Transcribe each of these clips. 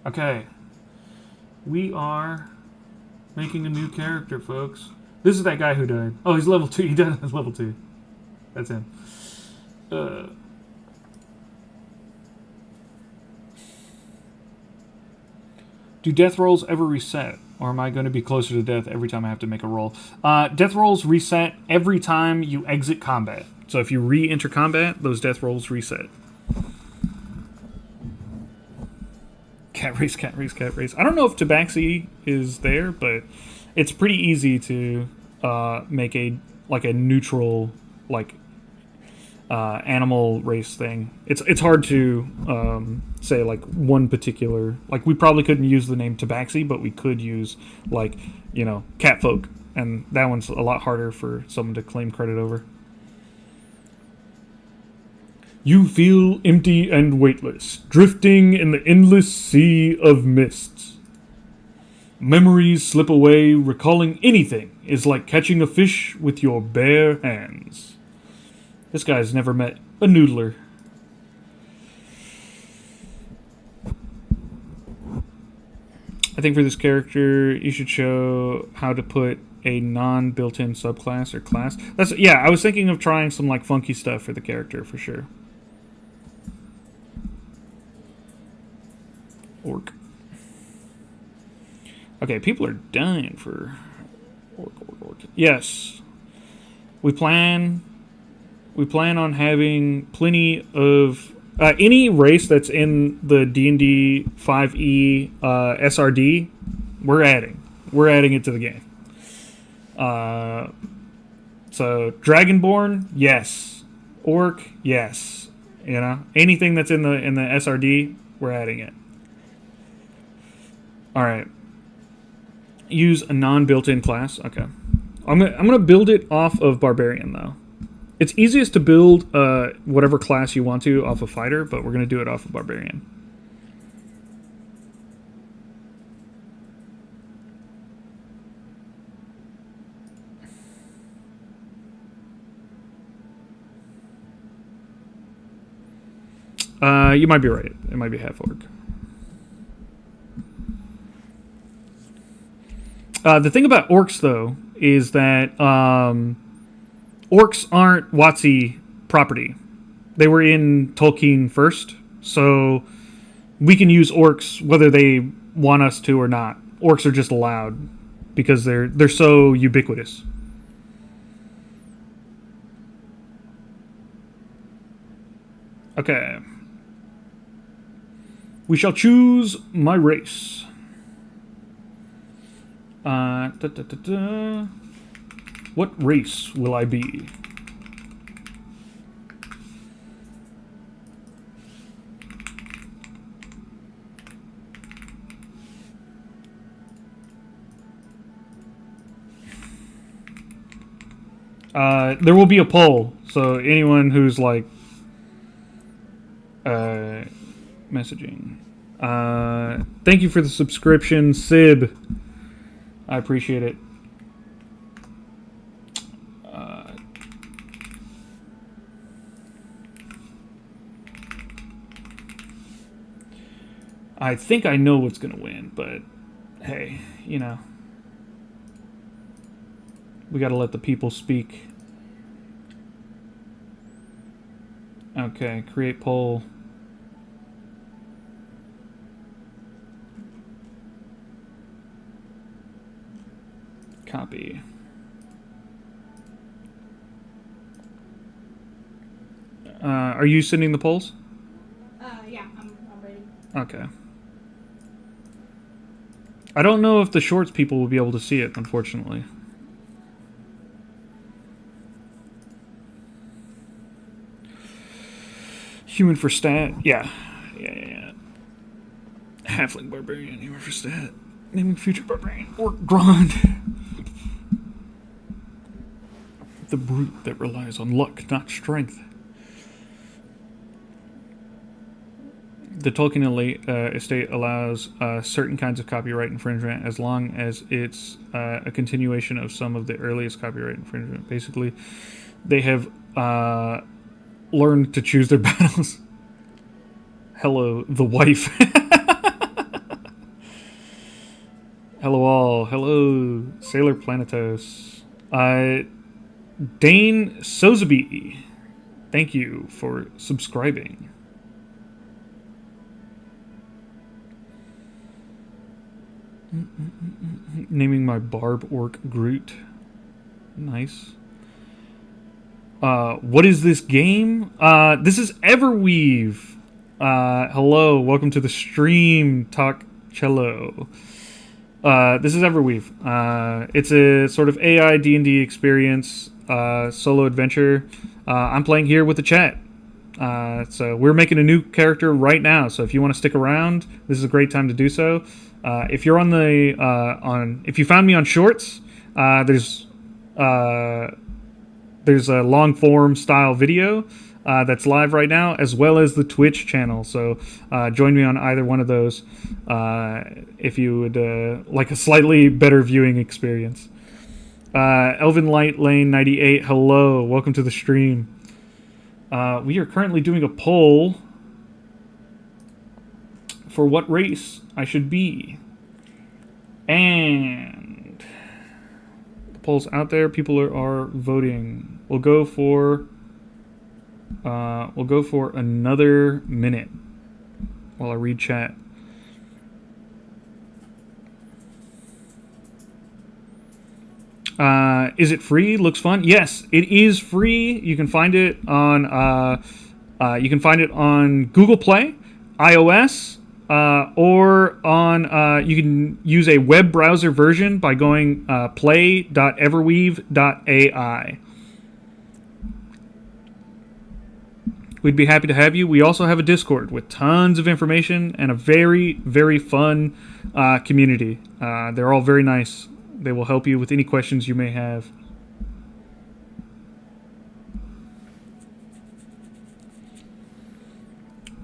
Okay. We are making a new character, folks. This is that guy who died. Oh, he's level 2. He died at level 2. That's him. Uh, do death rolls ever reset? Or am I going to be closer to death every time I have to make a roll? Death rolls reset every time you exit combat. So if you re-enter combat, those death rolls reset. Cat race, cat race, cat race. I don't know if Tabaxi is there, but it's pretty easy to make a neutral animal race thing. It's hard to say like one particular, like we probably couldn't use the name Tabaxi, but we could use catfolk, and that one's a lot harder for someone to claim credit over. You feel empty and weightless, drifting in the endless sea of mists. Memories slip away, recalling anything is like catching a fish with your bare hands. This guy's never met a noodler. I think for this character, you should show how to put a non-built-in subclass or class. I was thinking of trying some like funky stuff for the character for sure. Orc. Okay, people are dying for orc. Yes. We plan on having plenty of any race that's in the D&D 5e SRD. We're adding it to the game. So Dragonborn, yes. Orc, yes. Anything that's in the SRD, we're adding it. All right. Use a non-built-in class. Okay. I'm gonna build it off of Barbarian though. It's easiest to build whatever class you want to off of Fighter, but we're gonna do it off of Barbarian. You might be right. It might be half orc. The thing about orcs, though, is that orcs aren't WotC property. They were in Tolkien first, so we can use orcs whether they want us to or not. Orcs are just allowed because they're so ubiquitous. Okay. We shall choose my race. What race will I be? There will be a poll, so anyone who's like messaging. Thank you for the subscription, Sib. I appreciate it. I think I know what's going to win, but hey, we got to let the people speak. Okay, create poll. Copy. Are you sending the polls? Yeah, I'm ready. Okay. I don't know if the shorts people will be able to see it, unfortunately. Human for stat? Yeah. Halfling barbarian, human for stat. Naming future barbarian. Orc Grond. The brute that relies on luck, not strength. The Tolkien estate allows certain kinds of copyright infringement as long as it's a continuation of some of the earliest copyright infringement. Basically, they have learned to choose their battles. Hello, the wife. Hello all. Hello, Sailor Planetos. Dane Sozaby. Thank you for subscribing. Naming my Barb Orc Groot. Nice. What is this game? This is Everweave. Hello, welcome to the stream. Talk cello. This is Everweave. It's a sort of AI D&D experience, solo adventure. I'm playing here with the chat. So we're making a new character right now. So if you want to stick around, this is a great time to do so. If you're if you found me on Shorts, there's a long form style video that's live right now, as well as the Twitch channel. So join me on either one of those if you would like a slightly better viewing experience. Elvin Light Lane 98, hello, welcome to the stream. We are currently doing a poll for what race I should be, and the poll's out there. People are voting. We'll go for another minute while I read chat. Is it free? Looks fun. Yes, it is free. You can find it on Google Play, iOS, or on you can use a web browser version by going play.everweave.ai. We'd be happy to have you. We also have a Discord with tons of information and a very, very fun community. They're all very nice. They will help you with any questions you may have.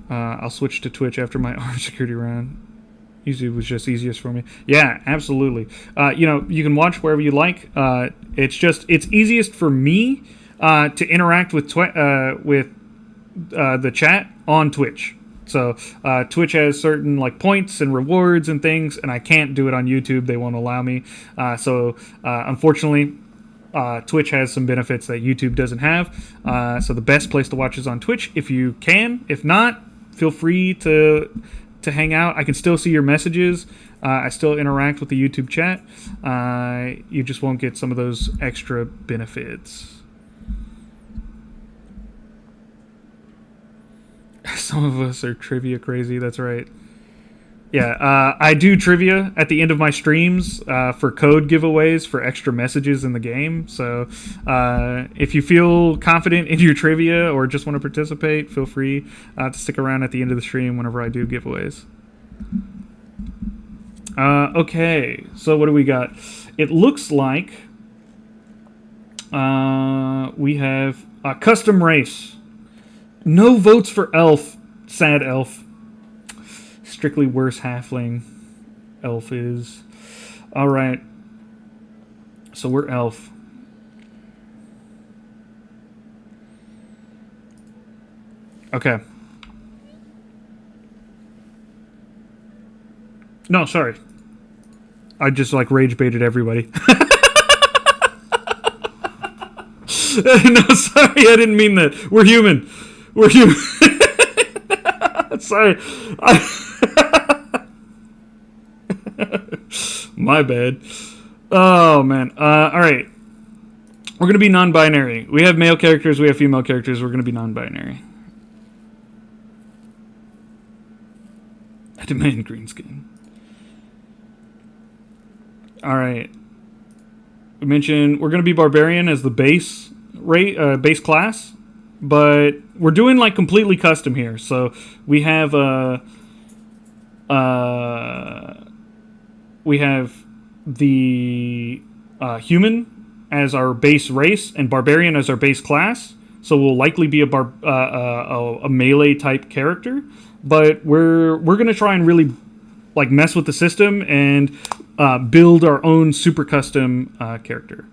I'll switch to Twitch after my armed security round. Usually it was just easiest for me. Yeah, absolutely. You can watch wherever you like. It's easiest for me to interact with the chat on Twitch. So Twitch has certain like points and rewards and things, and I can't do it on YouTube. They won't allow me. Unfortunately, Twitch has some benefits that YouTube doesn't have. So the best place to watch is on Twitch if you can. If not, feel free to hang out. I can still see your messages. I still interact with the YouTube chat. You just won't get some of those extra benefits. Some of us are trivia crazy. That's right. Yeah, I do trivia at the end of my streams for code giveaways for extra messages in the game. So if you feel confident in your trivia or just want to participate, feel free to stick around at the end of the stream whenever I do giveaways. Okay, so what do we got? It looks like we have a custom race. No votes for Elf. Sad Elf. Strictly worse halfling Elf is. Alright. So we're Elf. Okay. No, sorry. I just like rage baited everybody. No, sorry, I didn't mean that. We're human. We're human. Sorry. My bad. Oh, man. All right. We're going to be non-binary. We have male characters. We have female characters. We're going to be non-binary. I demand green skin. All right. We mentioned we're going to be barbarian as the base base class, but we're doing like completely custom here. So we have the human as our base race and barbarian as our base class. So we'll likely be a melee type character, but we're gonna try and really like mess with the system and build our own super custom character.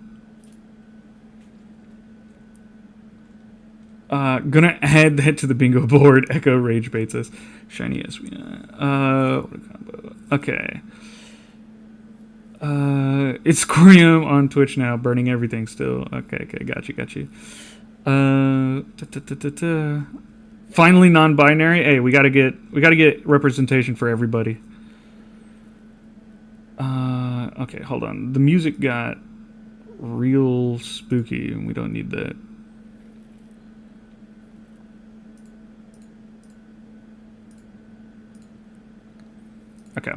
Gonna add that to the bingo board. Echo rage baits us. Shiny Eswina. What a combo. Okay. It's Corium on Twitch now, burning everything still. Okay, got you. Finally non-binary. Hey, we gotta get representation for everybody. Okay, hold on. The music got real spooky, and we don't need that. Okay.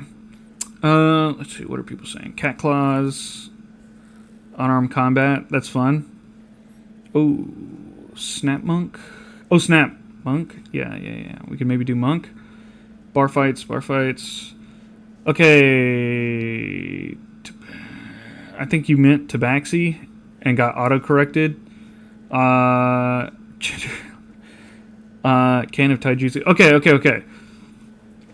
Let's see. What are people saying? Cat claws, unarmed combat. That's fun. Oh, snap monk. Oh, snap monk. Yeah. We can maybe do monk. Bar fights. Okay. I think you meant tabaxi and got auto corrected. Can of taijutsu. Okay.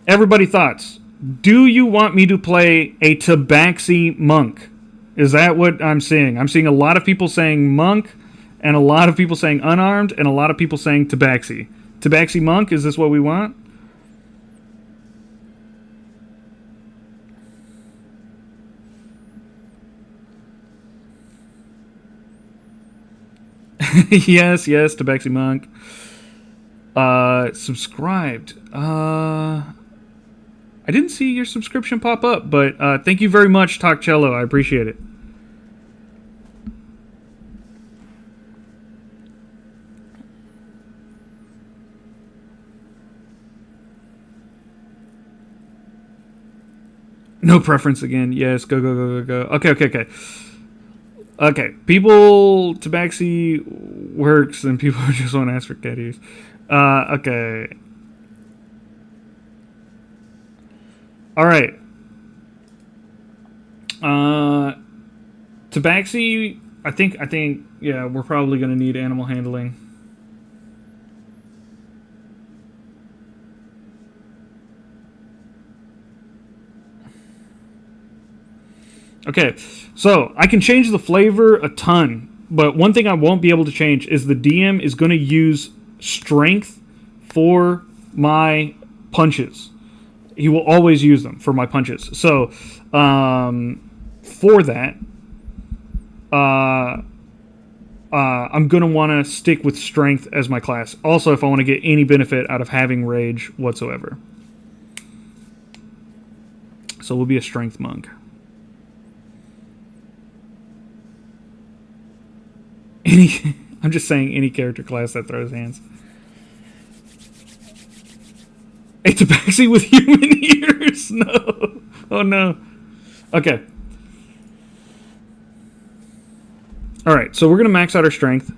Everybody, thoughts? Do you want me to play a tabaxi monk? Is that what I'm seeing? I'm seeing a lot of people saying monk, and a lot of people saying unarmed, and a lot of people saying tabaxi. Tabaxi monk, is this what we want? yes, tabaxi monk. Subscribed. I didn't see your subscription pop up, but thank you very much, Talkcello. I appreciate it. No preference again. Yes, go. Okay. Okay, people, tabaxi works, and people just want to ask for cat ears. Okay. All right. Tabaxi, I think, yeah, we're probably going to need animal handling. Okay, so I can change the flavor a ton, but one thing I won't be able to change is the DM is going to use strength for my punches. He will always use them for my punches. So, for that, I'm going to want to stick with strength as my class. Also, if I want to get any benefit out of having rage whatsoever. So we'll be a strength monk. I'm just saying any character class that throws hands. A tabaxi with human ears? No. Oh, no. Okay. Alright, so we're going to max out our strength.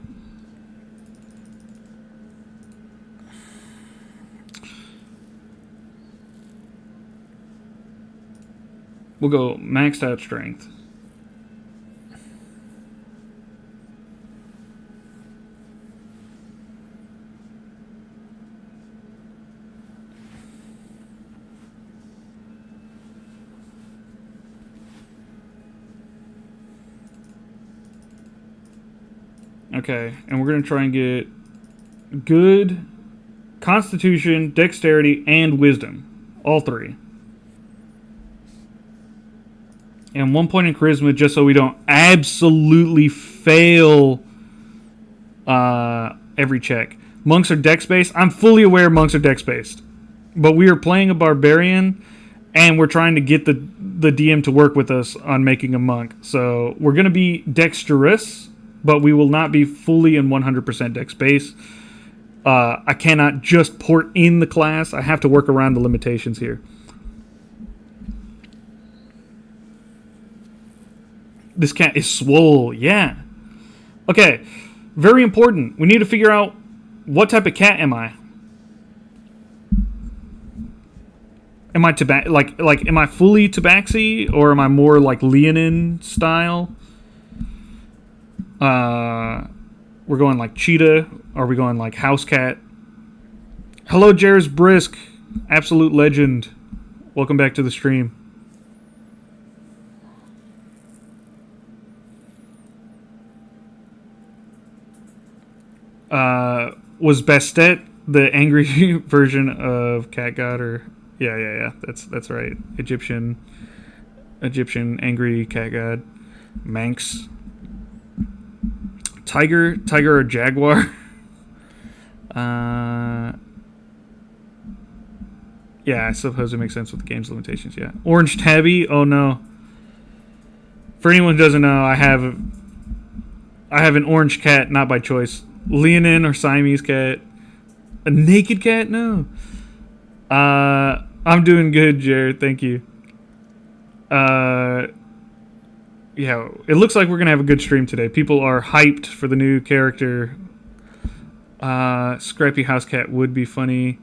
We'll go maxed out strength. Okay, and we're going to try and get good constitution, dexterity, and wisdom. All three. And 1 point in charisma just so we don't absolutely fail every check. Monks are dex-based. I'm fully aware monks are dex-based. But we are playing a barbarian, and we're trying to get the DM to work with us on making a monk. So we're going to be dexterous, but we will not be fully and 100% dex-based. I cannot just port in the class. I have to work around the limitations here. This cat is swole. Yeah. Okay. Very important. We need to figure out what type of cat am I. Am I am I fully tabaxi, or am I more like Leonin style? We're going like cheetah. Are we going like house cat? Hello, Jairus Brisk, absolute legend. Welcome back to the stream. Was Bastet the angry version of Cat God? Or yeah, that's right. Egyptian. Egyptian angry cat god. Manx. Tiger or jaguar. Yeah, I suppose it makes sense with the game's limitations. Yeah. Orange tabby. Oh no. For anyone who doesn't know, I have an orange cat, not by choice. Leonin or Siamese cat. A naked cat? No. I'm doing good, Jared. Thank you. Yeah, it looks like we're gonna have a good stream today. People are hyped for the new character. Scrappy house cat would be funny.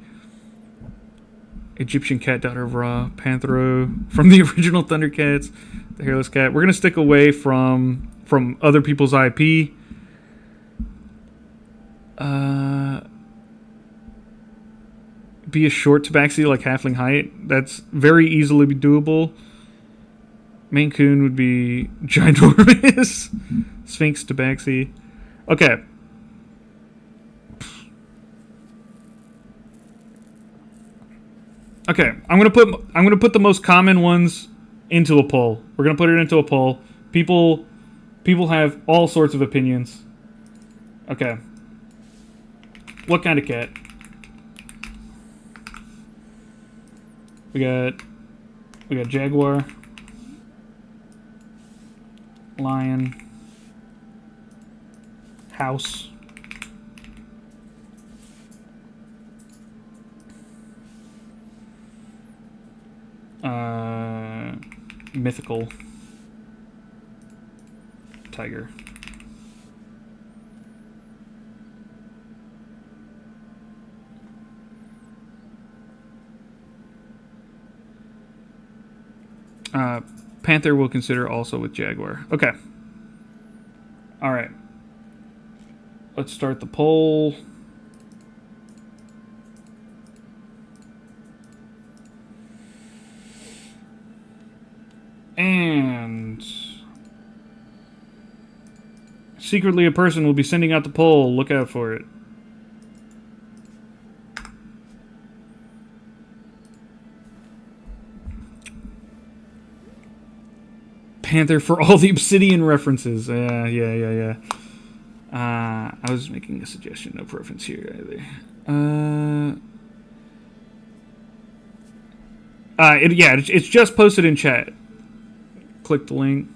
Egyptian cat, daughter of Ra. Panthero from the original Thundercats. The hairless cat. We're gonna stick away from other people's IP. Be a short tabaxi like halfling height. That's very easily doable. Maine Coon would be ginormous. Sphinx tabaxi. Okay. Okay, I'm gonna put the most common ones into a poll. We're gonna put it into a poll. People have all sorts of opinions. Okay. What kind of cat? We got jaguar, lion, house, mythical, tiger. Panther will consider also with jaguar. Okay. All right. Let's start the poll. And secretly a person will be sending out the poll. Look out for it. Panther for all the Obsidian references. Yeah. I was making a suggestion, no preference here either. It's just posted in chat. Click the link.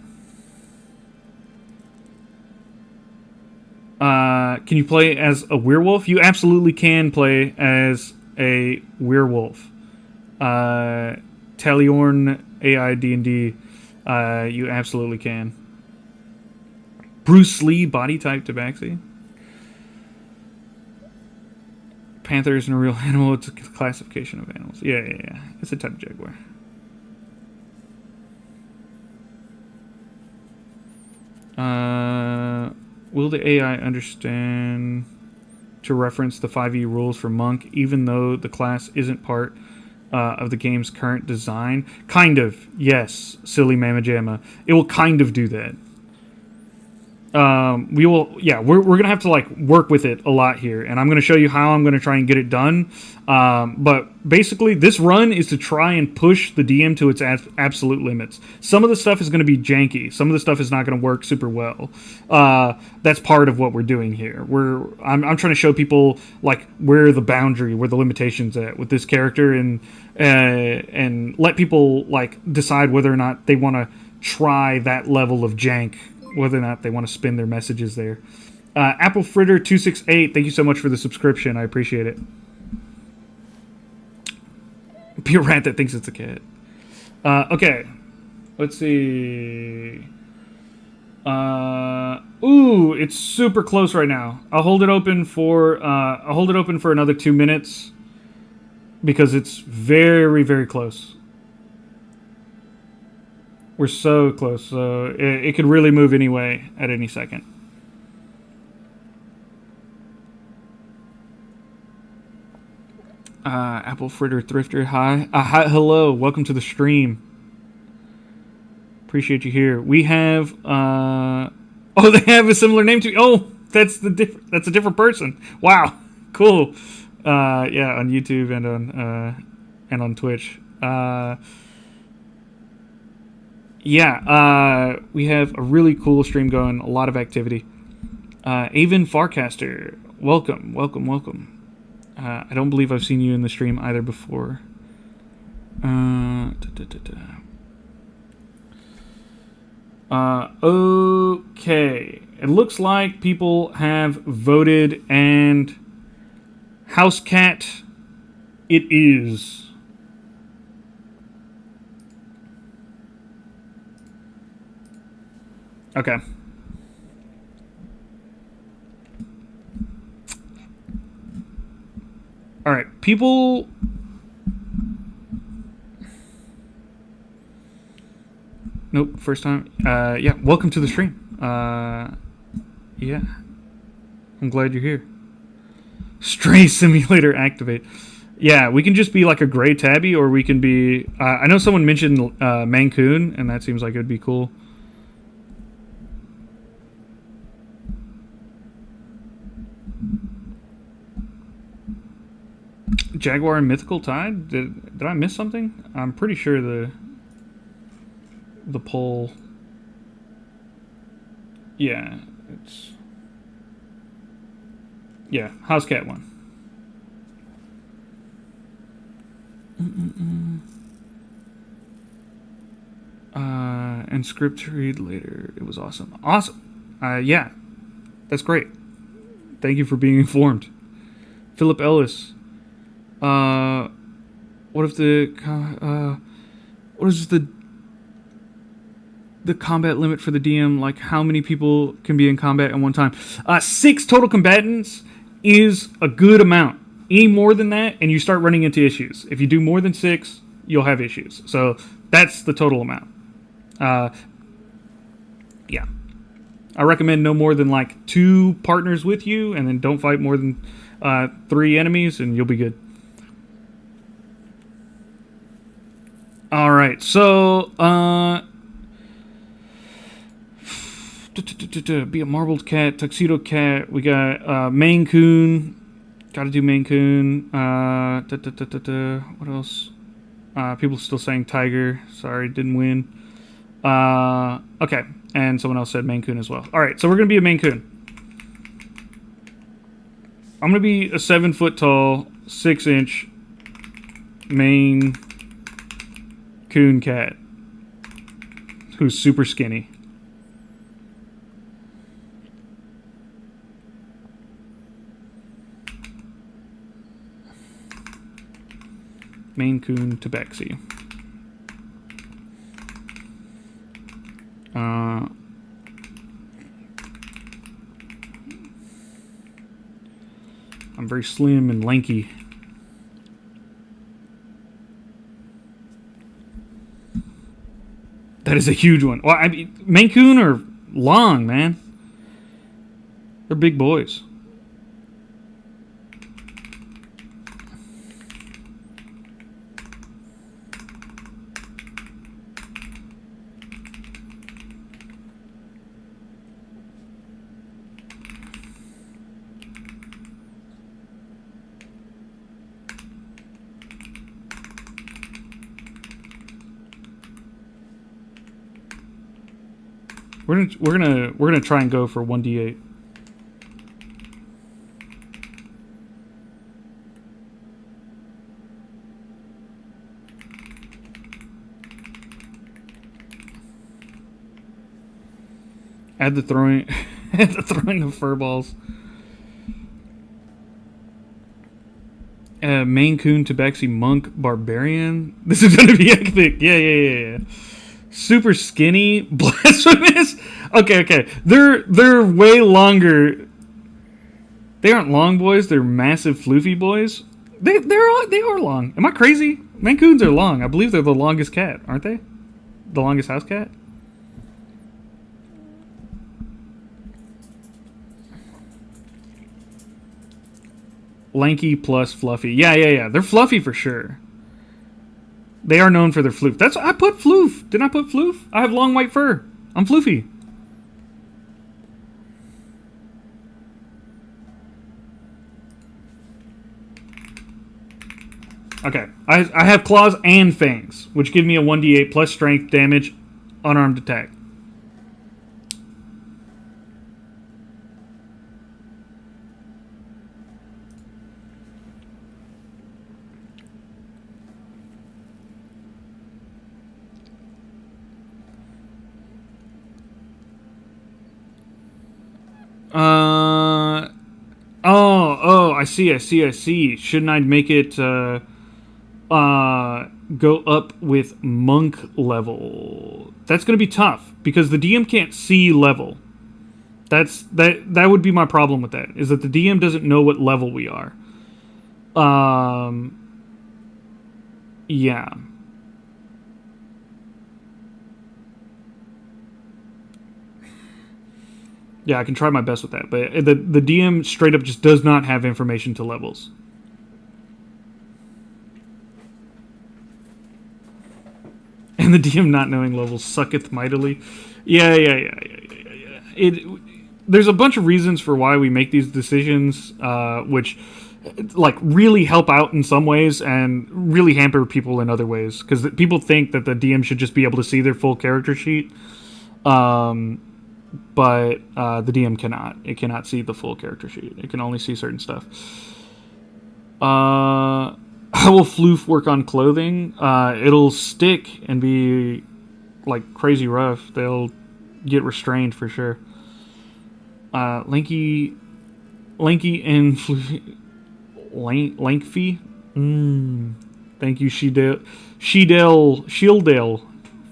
Can you play as a werewolf? You absolutely can play as a werewolf. Taliorn AI D&D. You absolutely can. Bruce Lee body type tabaxi. Panther isn't a real animal. It's a classification of animals. Yeah. It's a type of jaguar. Will the AI understand to reference the 5e rules for monk, even though the class isn't part of the game's current design? Kind of, yes, silly Mama Jamma. It will kind of do that. We're gonna have to work with it a lot here, and I'm gonna show you how I'm gonna try and get it done. But basically, this run is to try and push the DM to its absolute limits. Some of the stuff is gonna be janky. Some of the stuff is not gonna work super well. That's part of what we're doing here. I'm trying to show people where the boundary, where the limitations at with this character, and let people decide whether or not they want to try that level of jank, whether or not they want to spin their messages there. Apple Fritter 268, thank you so much for the subscription. I appreciate it. Be a rat that thinks it's a cat. Okay, let's see. Ooh, it's super close right now. I'll hold it open for another 2 minutes because it's very, very close. We're so close, so it could really move anyway at any second. Apple Fritter Thrifter, hi. Hello, welcome to the stream. Appreciate you here. We have, they have a similar name to, that's a different person. Wow, cool. Yeah, on YouTube and on Twitch. Yeah, we have a really cool stream going, a lot of activity. Avon Farcaster, welcome, welcome, welcome. I don't believe I've seen you in the stream either before. Okay. It looks like people have voted, and House Cat it is. Okay. All right. People. Nope. First time. Yeah. Welcome to the stream. Yeah. I'm glad you're here. Stray Simulator activate. Yeah, we can just be like a gray tabby, or we can be. I know someone mentioned Mancoon, and that seems like it would be cool. Jaguar and Mythical Tide? Did I miss something? I'm pretty sure the poll. Yeah, it's. Yeah, House Cat won. And script to read later. It was awesome. Awesome. Yeah, that's great. Thank you for being informed. Philip Ellis. What if what is the combat limit for the DM? Like, how many people can be in combat at one time? 6 total combatants is a good amount. Any more than that, and you start running into issues. If you do more than 6, you'll have issues. So that's the total amount. Yeah. I recommend no more than like 2 partners with you, and then don't fight more than 3 enemies, and you'll be good. All right, so be a marbled cat, tuxedo cat. We got Maine Coon. Got to do Maine Coon. What else? People still saying tiger. Sorry, didn't win. Okay, and someone else said Maine Coon as well. All right, so we're gonna be a Maine Coon. I'm gonna be a 7 foot tall, 6-inch Maine Coon cat who's super skinny. Maine Coon Tabaxi. I'm very slim and lanky. That is a huge one. Well, I mean, Maine Coon are long, man. They're big boys. We're gonna try and go for 1d8. Add the throwing, add the throwing of fur balls. Maine Coon Tabaxi Monk Barbarian. This is gonna be epic. Yeah. Super skinny, blasphemous. Okay. They're way longer. They aren't long boys. They're massive, floofy boys. They are long. Am I crazy? Maine Coons are long. I believe they're the longest cat, aren't they? The longest house cat. Lanky plus fluffy. Yeah. They're fluffy for sure. They are known for their floof. That's I put floof. Didn't I put floof? I have long white fur. I'm floofy. Okay. I have claws and fangs, which give me a 1d8 plus strength damage unarmed attack. Oh, I see. Shouldn't I make it go up with monk level? That's gonna be tough because the DM can't see level. That would be my problem with that. Is that the DM doesn't know what level we are. Yeah. Yeah, I can try my best with that, but the DM straight up just does not have information to levels. And the DM not knowing levels sucketh mightily. Yeah. It there's a bunch of reasons for why we make these decisions, which like really help out in some ways and really hamper people in other ways. Because people think that the DM should just be able to see their full character sheet, but the DM cannot. It cannot see the full character sheet. It can only see certain stuff. How will floof work on clothing? It'll stick and be like crazy rough. They'll get restrained for sure. Lanky and Lankfy. Thank you, Shieldale,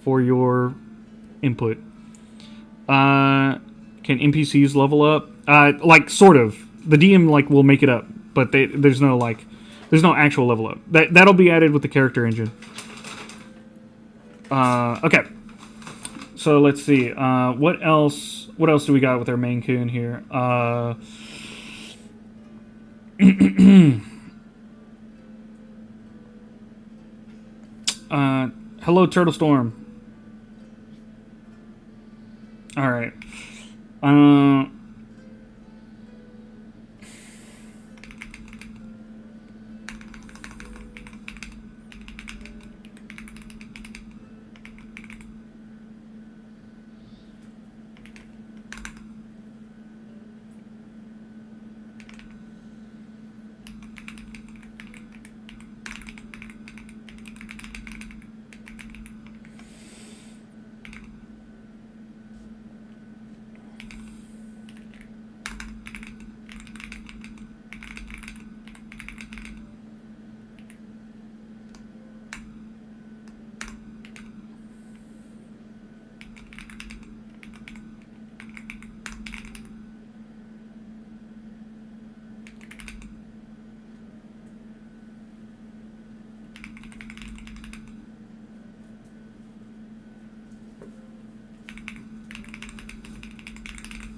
for your input. Can NPCs level up? Like sort of. The DM like will make it up, but there's no actual level up. That'll be added with the character engine. Okay. So let's see. What else do we got with our main coon here? Hello, Turtle Storm. All right.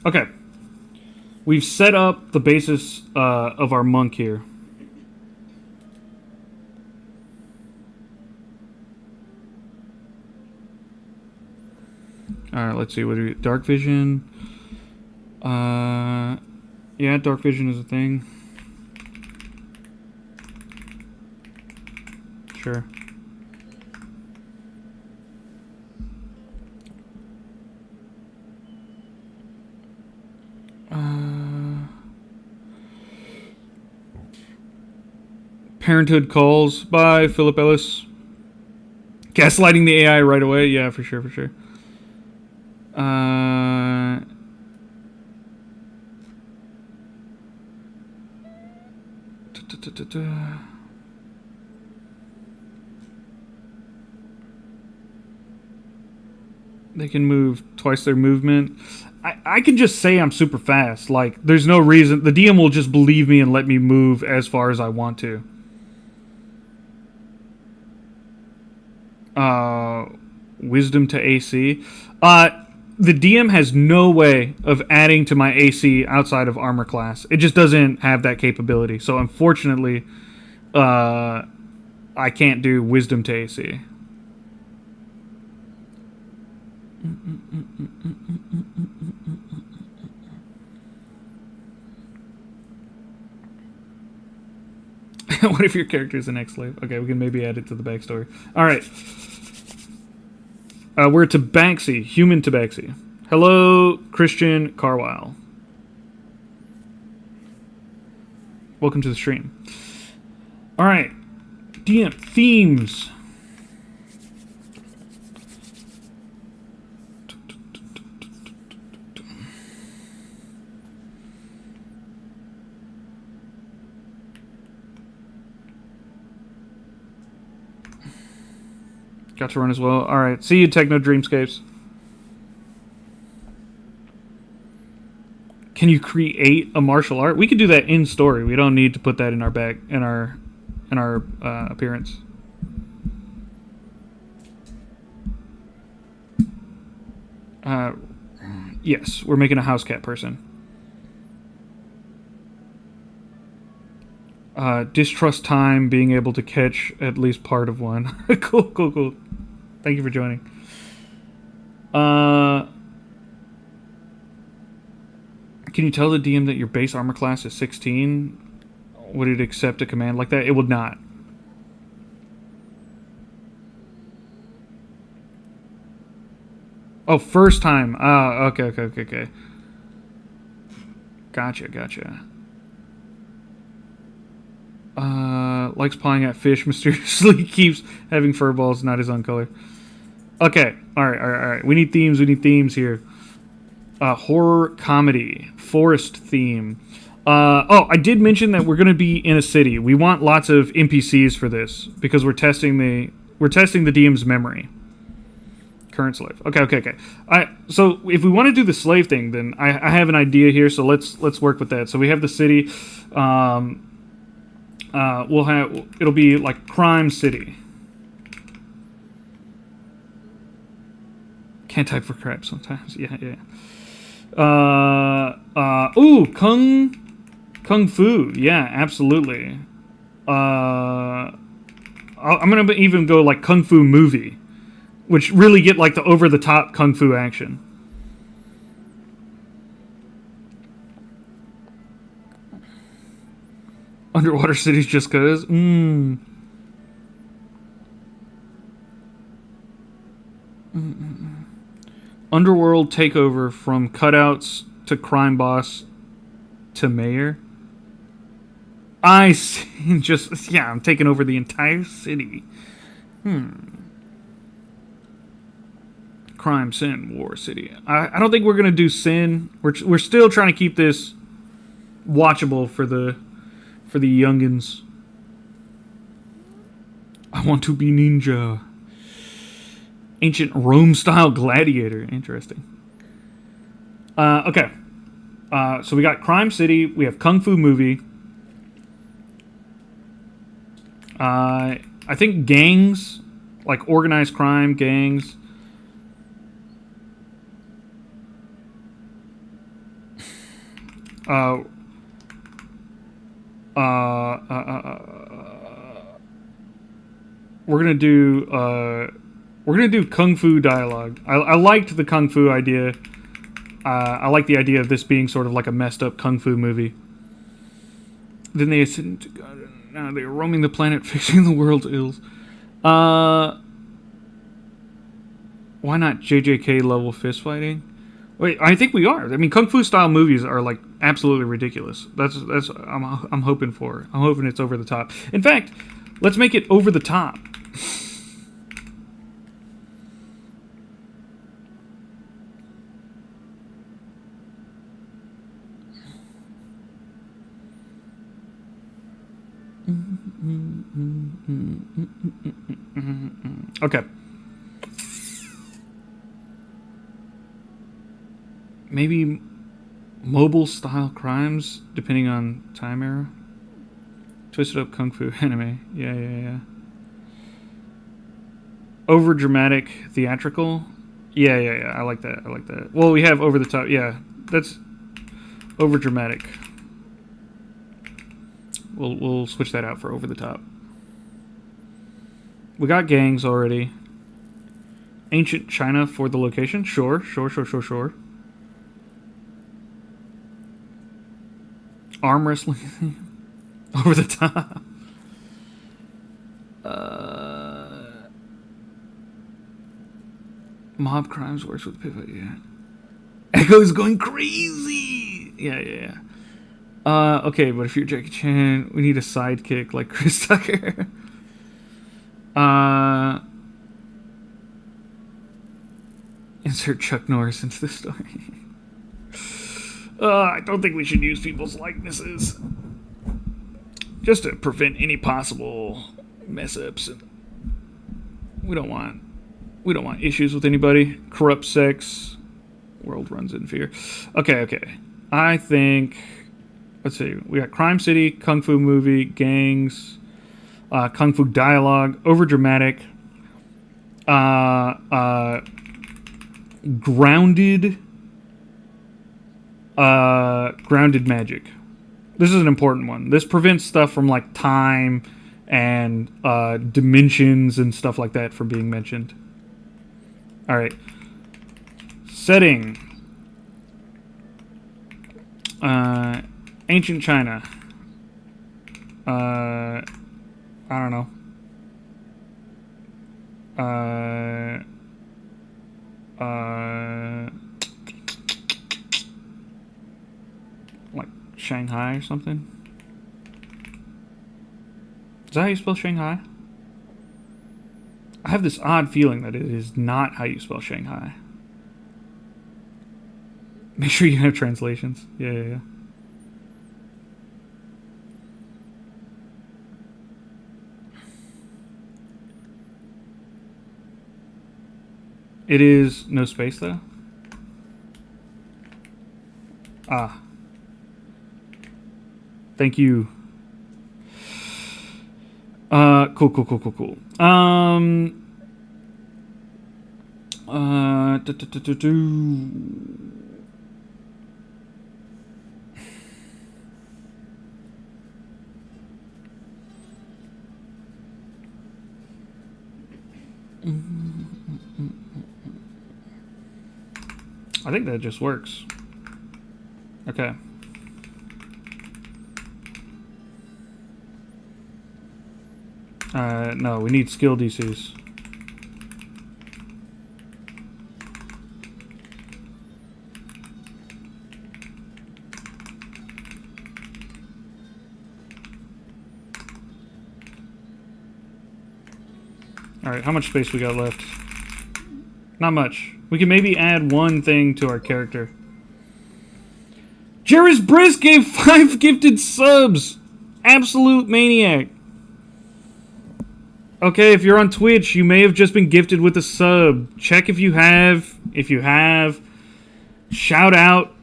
Okay. We've set up the basis of our monk here. All right, let's see. What do we? Dark vision. Yeah, dark vision is a thing. Sure. Parenthood calls by Philip Ellis. Gaslighting the AI right away. Yeah, for sure. They can move twice their movement. I can just say I'm super fast. Like, there's no reason. The DM will just believe me and let me move as far as I want to. Wisdom to AC. The DM has no way of adding to my AC outside of armor class. It just doesn't have that capability. So unfortunately, I can't do wisdom to AC. What if your character is an ex-slave? Okay, we can maybe add it to the backstory. All right. We're Tabaxi, human Tabaxi. Hello, Christian Carwile. Welcome to the stream. All right, DM themes. Got to run as well. All right, see you, Techno Dreamscapes. Can you create a martial art? We could do that in story. We don't need to put that in our bag in our appearance. Yes, we're making a house cat person. Distrust time, being able to catch at least part of one. Cool. Thank you for joining. Can you tell the DM that your base armor class is 16? Would it accept a command like that? It would not. Oh, first time. Okay. Gotcha. Likes pawing at fish, mysteriously keeps having fur balls, not his own color. Okay, alright. We need themes here. Horror comedy, forest theme. I did mention that we're going to be in a city. We want lots of NPCs for this because we're testing the DM's memory. Current slave. Okay. So if we want to do the slave thing, then I have an idea here. So let's work with that. So we have the city. It'll be like Crime City. Can't type for crap sometimes. Yeah. Kung Fu. Yeah, absolutely. I'm gonna even go like Kung Fu movie, which really get like the over the top Kung Fu action. Underwater cities just cause. Underworld takeover from cutouts to crime boss to mayor. I see. I'm taking over the entire city. Crime, sin, war, city. I don't think we're gonna do sin. We're still trying to keep this watchable for the youngins. I want to be ninja. Ancient Rome-style gladiator. Interesting. Okay. So we got Crime City. We have Kung Fu movie. I think gangs, like organized crime, gangs. We're gonna do Kung Fu dialogue. I liked the Kung Fu idea. I like the idea of this being sort of like a messed up Kung Fu movie. Then they ascended to God. Now they are roaming the planet, fixing the world's ills. Why not JJK level fist fighting? Wait, I think we are. I mean, Kung Fu style movies are like absolutely ridiculous. That's I'm hoping for. I'm hoping it's over the top. In fact, let's make it over the top. Okay. Maybe mobile style crimes, depending on time era. Twisted up Kung Fu anime. Yeah. Over dramatic theatrical. Yeah. I like that. Well, we have over the top. Yeah, that's over dramatic. We'll switch that out for over the top. We got gangs already. Ancient China for the location. Sure. Arm wrestling. Over the top. Mob crimes works with pivot. Yeah. Echo's going crazy. Yeah. Okay, but if you're Jackie Chan, we need a sidekick like Chris Tucker. Insert Chuck Norris into the story. I don't think we should use people's likenesses. Just to prevent any possible mess ups. We don't want issues with anybody. Corrupt sex. World runs in fear. Okay. I think, let's see, we got Crime City, Kung Fu movie, gangs, Kung Fu dialogue, overdramatic, grounded magic. This is an important one. This prevents stuff from like time and dimensions and stuff like that from being mentioned. All right. Setting. Ancient China. I don't know. Like Shanghai or something? Is that how you spell Shanghai? I have this odd feeling that it is not how you spell Shanghai. Make sure you have translations. Yeah. It is no space though. Thank you. Cool. I think that just works. Okay. No, we need skill DCs. Alright, how much space we got left? Not much. We can maybe add one thing to our character. Jerry's Brisk gave 5 gifted subs! Absolute maniac. Okay, if you're on Twitch, you may have just been gifted with a sub. Check if you have. If you have, shout out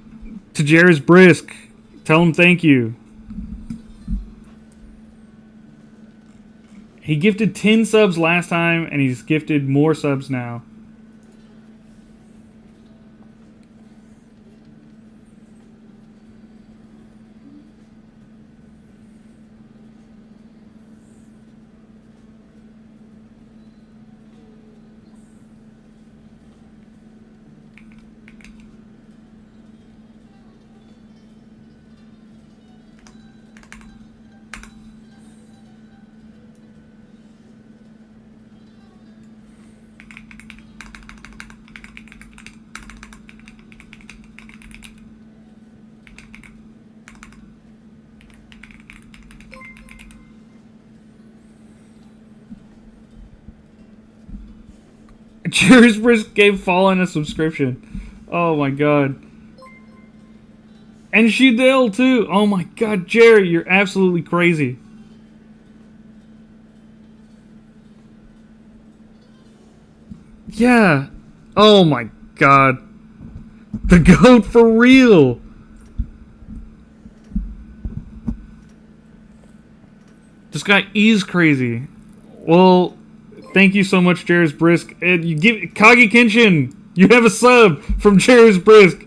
to Jerry's Brisk. Tell him thank you. He gifted 10 subs last time, and he's gifted more subs now. Jerry's Brisk gave Fallen a subscription. Oh my god. And Shidell too. Oh my god, Jerry, you're absolutely crazy. Yeah. Oh my god. The goat for real. This guy is crazy. Well, thank you so much, Jerry's Brisk. And you give Kagi Kenshin. You have a sub from Jerry's Brisk.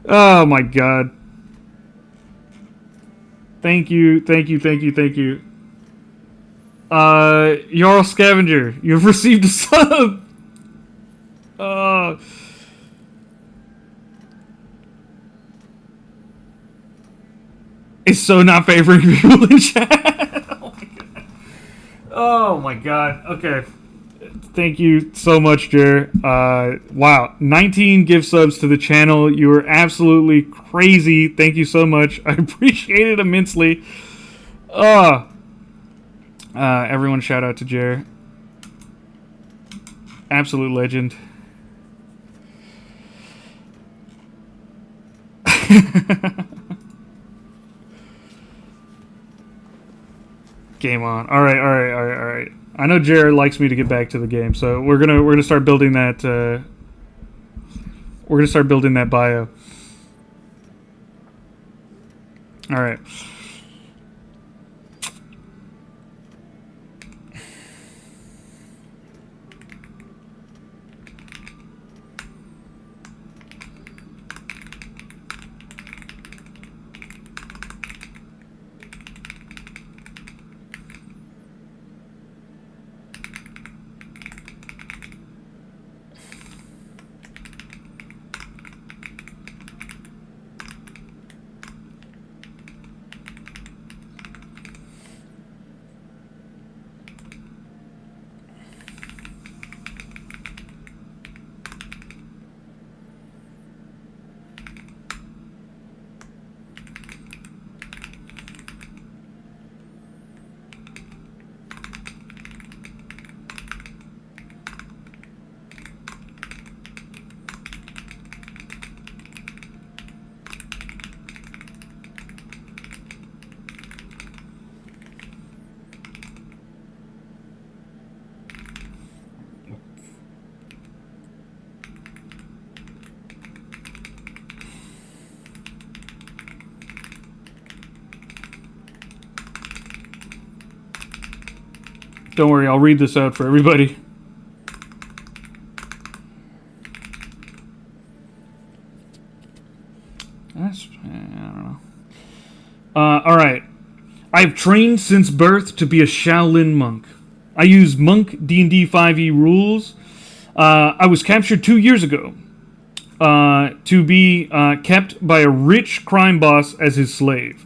Oh my god. Thank you. Jarl Scavenger, you've received a sub. It's so not favoring people in chat. Oh my god. Okay. Thank you so much, Jer. Wow, 19 gift subs to the channel. You are absolutely crazy. Thank you so much. I appreciate it immensely. Everyone shout out to Jer. Absolute legend. Game on. All right. I know Jared likes me to get back to the game, so we're gonna start building that. We're gonna start building that bio. All right. Don't worry, I'll read this out for everybody. I don't know. All right. I've trained since birth to be a Shaolin monk. I use monk D&D 5e rules. I was captured 2 years ago to be kept by a rich crime boss as his slave.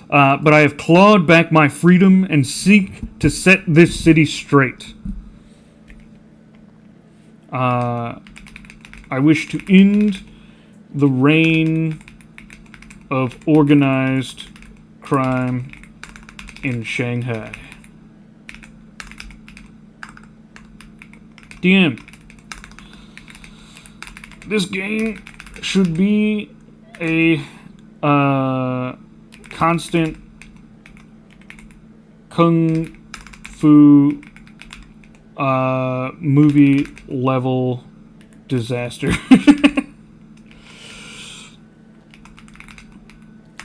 But I have clawed back my freedom and seek to set this city straight. I wish to end the reign of organized crime in Shanghai. DM. This game should be a constant kung fu movie level disaster.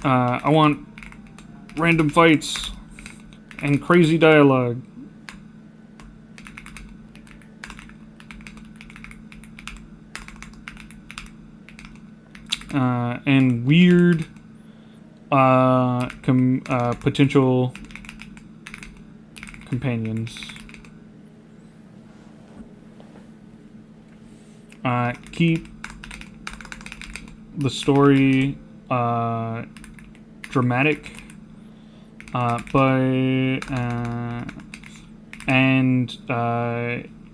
I want random fights and crazy dialogue. And weird potential companions. Keep the story dramatic, and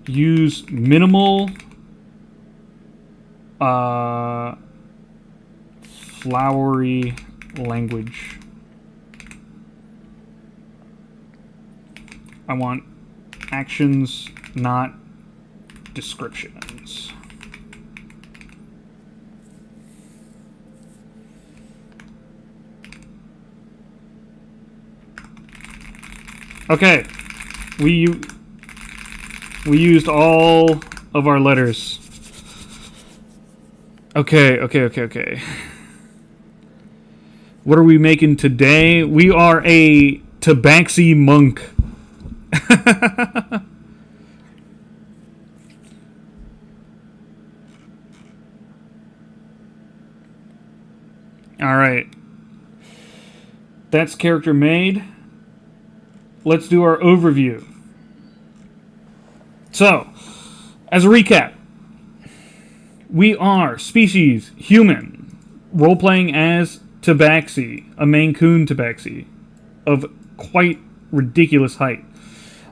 use minimal flowery language. I want actions, not descriptions. Okay, we used all of our letters. Okay. What are we making today? We are a tabaxi monk. All right. That's character made. Let's do our overview. So, as a recap, we are species human, role-playing as Tabaxi, a Maine Coon Tabaxi of quite ridiculous height.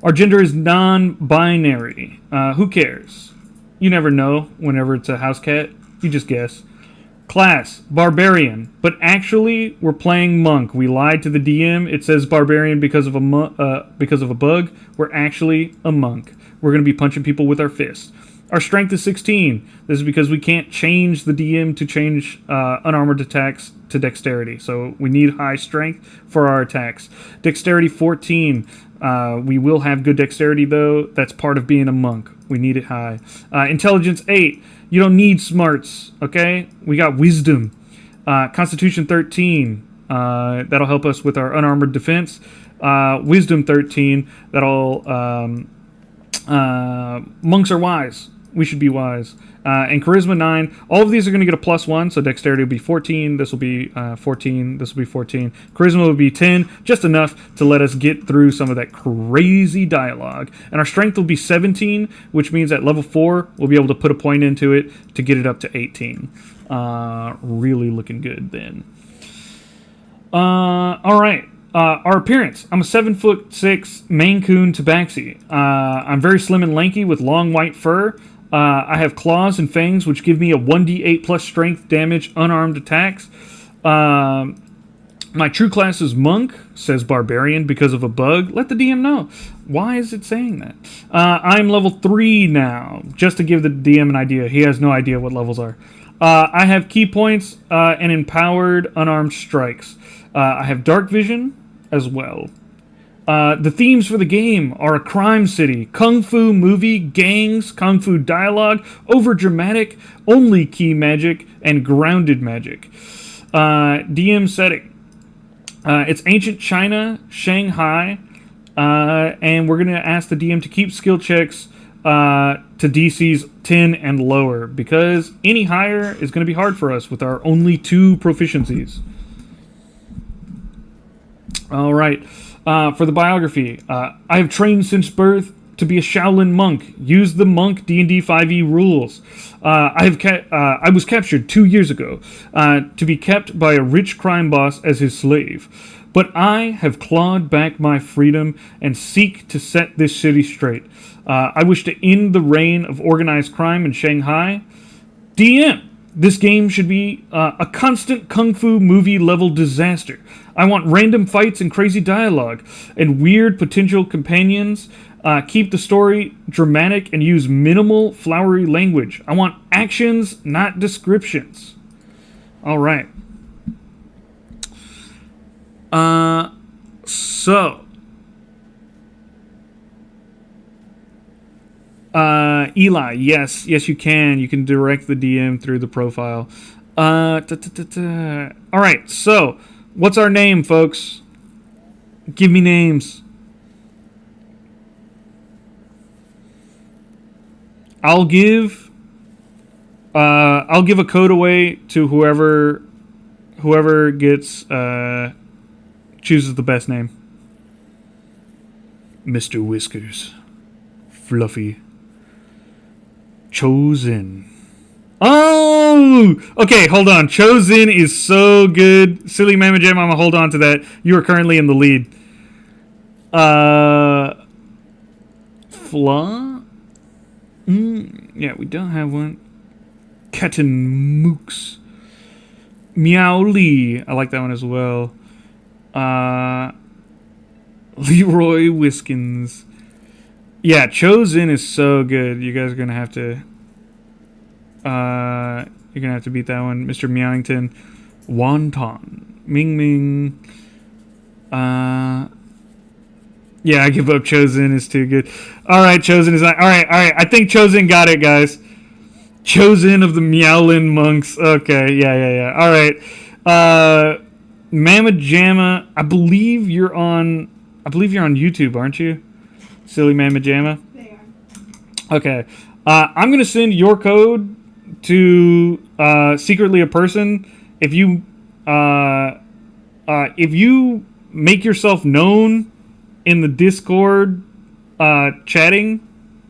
Our gender is non-binary. Who cares? You never know whenever it's a house cat. You just guess. Class, barbarian. But actually, we're playing monk. We lied to the DM. It says barbarian because of a bug. We're actually a monk. We're going to be punching people with our fists. Our strength is 16. This is because we can't change the DM to change unarmored attacks to dexterity. So we need high strength for our attacks. Dexterity 14. We will have good dexterity, though. That's part of being a monk. We need it high. Intelligence 8. You don't need smarts, okay? We got wisdom. Constitution 13. That'll help us with our unarmored defense. Wisdom 13. That'll... monks are wise. We should be wise. And charisma 9. All of these are going to get a +1, so dexterity will be 14. This will be 14. This will be 14. Charisma will be 10, just enough to let us get through some of that crazy dialogue. And our strength will be 17, which means at level 4, we'll be able to put a point into it to get it up to 18. Really looking good then. All right. Our appearance. I'm a 7'6" Maine Coon Tabaxi. I'm very slim and lanky with long white fur. I have claws and fangs, which give me a 1d8 plus strength damage unarmed attacks. My true class is monk, says barbarian because of a bug. Let the DM know. Why is it saying that? I'm level 3 now, just to give the DM an idea. He has no idea what levels are. I have key points and empowered unarmed strikes. I have dark vision as well. The themes for the game are a crime city, kung fu movie, gangs, kung fu dialogue, over-dramatic, only key magic, and grounded magic. DM setting. It's ancient China, Shanghai, and we're going to ask the DM to keep skill checks to DC's 10 and lower, because any higher is going to be hard for us with our only 2 proficiencies. All right. For the biography, I have trained since birth to be a Shaolin monk. Use the monk D&D 5e rules. I was captured 2 years ago to be kept by a rich crime boss as his slave. But I have clawed back my freedom and seek to set this city straight. I wish to end the reign of organized crime in Shanghai. DM. This game should be a constant kung fu movie level disaster. I want random fights and crazy dialogue and weird potential companions. Keep the story dramatic and use minimal flowery language. I want actions, not descriptions. All right. Eli, yes, you can. You can direct the DM through the profile. All right, so what's our name, folks? Give me names. I'll give a code away to whoever gets chooses the best name. Mr. Whiskers, Fluffy, Chosen. Oh, okay, hold on. Chosen is so good. Silly Mama Jam, I'm gonna hold on to that. You are currently in the lead. Flaw? Yeah, we don't have one. Kitten Mooks. Meowly. I like that one as well. Leroy Whiskins. Yeah, Chosen is so good. You guys are gonna have to you're gonna have to beat that one. Mr. Meowington. Wonton. Ming Ming. Yeah, I give up. Chosen is too good. Alright, Chosen is not. Alright. I think Chosen got it, guys. Chosen of the Meowlin monks. Okay, yeah. Alright. Mama Jamma, I believe you're on YouTube, aren't you? Silly Mama Jamma? They are. Okay. I'm gonna send your code to secretly a person. If you make yourself known in the Discord chatting,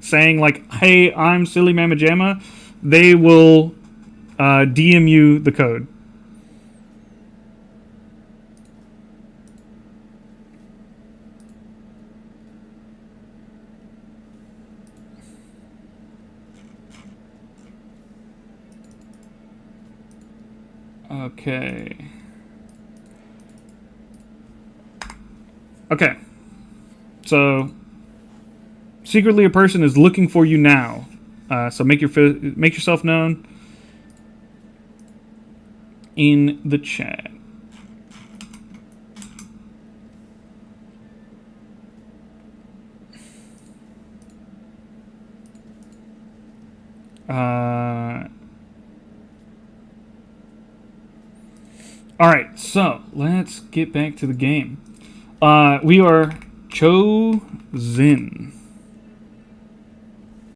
saying like, "Hey, I'm Silly Mama Jamma," they will DM you the code. Okay. Okay. So, secretly, a person is looking for you now. So make yourself known in the chat. All right, so let's get back to the game. We are chosen.